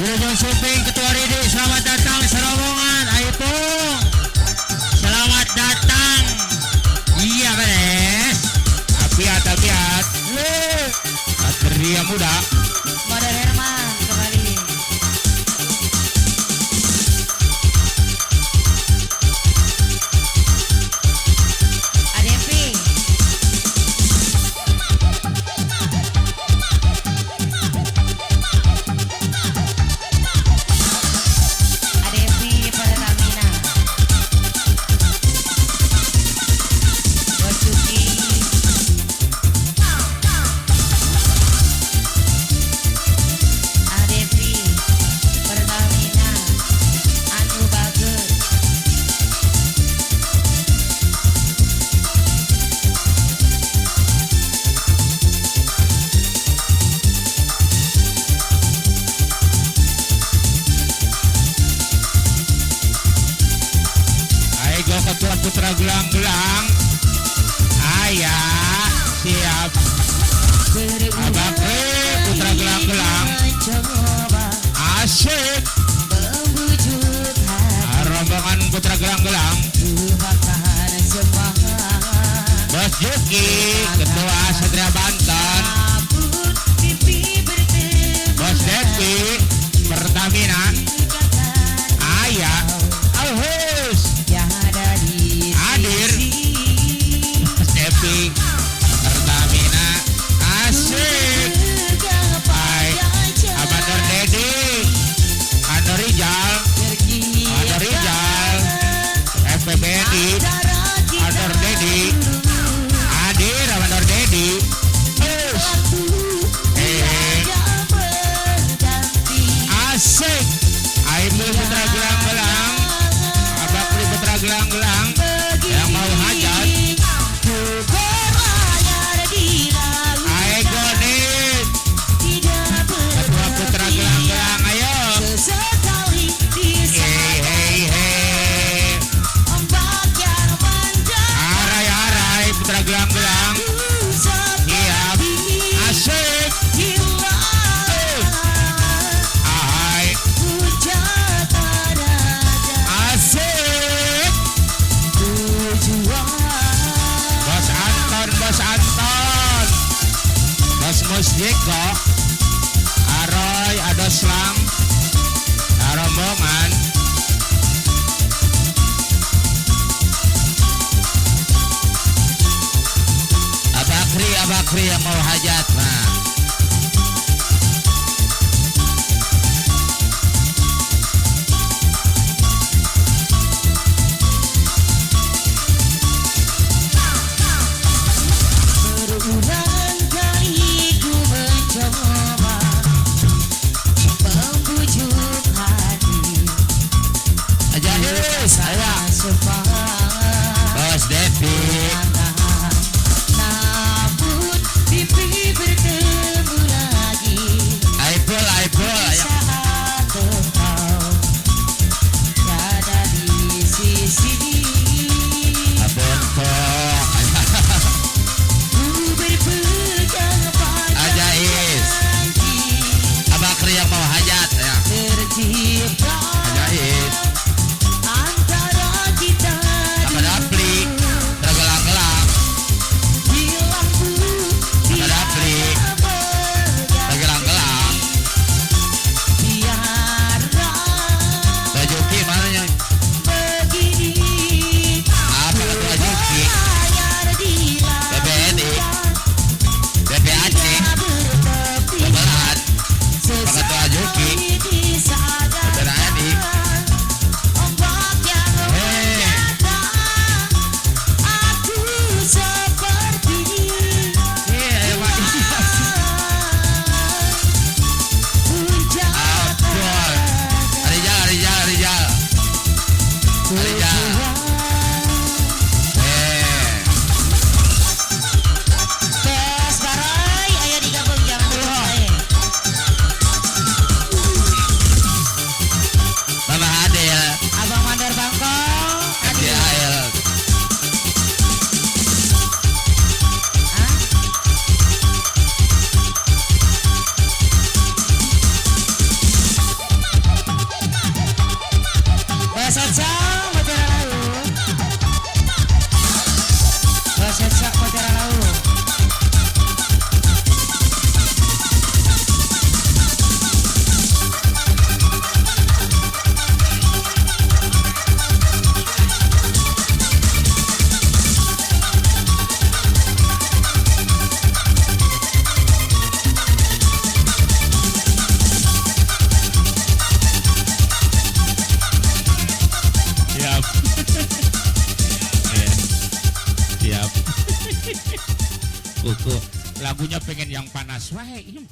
Wilujeng Suping Ketua Ridi, selamat datang serombongan. Ayo Pung, selamat datang. Iya beres. Apiat Satria Muda Modern Herman kembali. ADP Pertamina Bocuki ADP Pertamina Anu Bager Ayo Ketua Putra Gelang-Gelang. Ayah siap. Abang Putra Gelang-Gelang. Asik. Rombongan Putra Gelang-Gelang. Bos Juki Ketua Satria Banten. Bos Devi Pertamina. Ayah Alhus hadir. Bos Devi Pertamina. Asik. Baik. Abador Dedi Andor Rijal FPBNI Andor Dedi hadir. Andor Dedi asik. Ayo Putra Gelang-Gelang. Abang Putra Gelang-Gelang yang mau hajat. Ayo Godit Ketua Putra Gelang-Gelang. Ayo hei arai Putra Gelang-Gelang. Siap. Asik. Ahai. Asik. Bos Anton Bos Musjiko Aroy Adoslang rombongan. Abakri yang mau hajat. Nah, berulang kali ku mencoba membujuk hati Ajanis saya Bos Devi. namun pipi bertemu kuku lagunya pengen yang panas wae.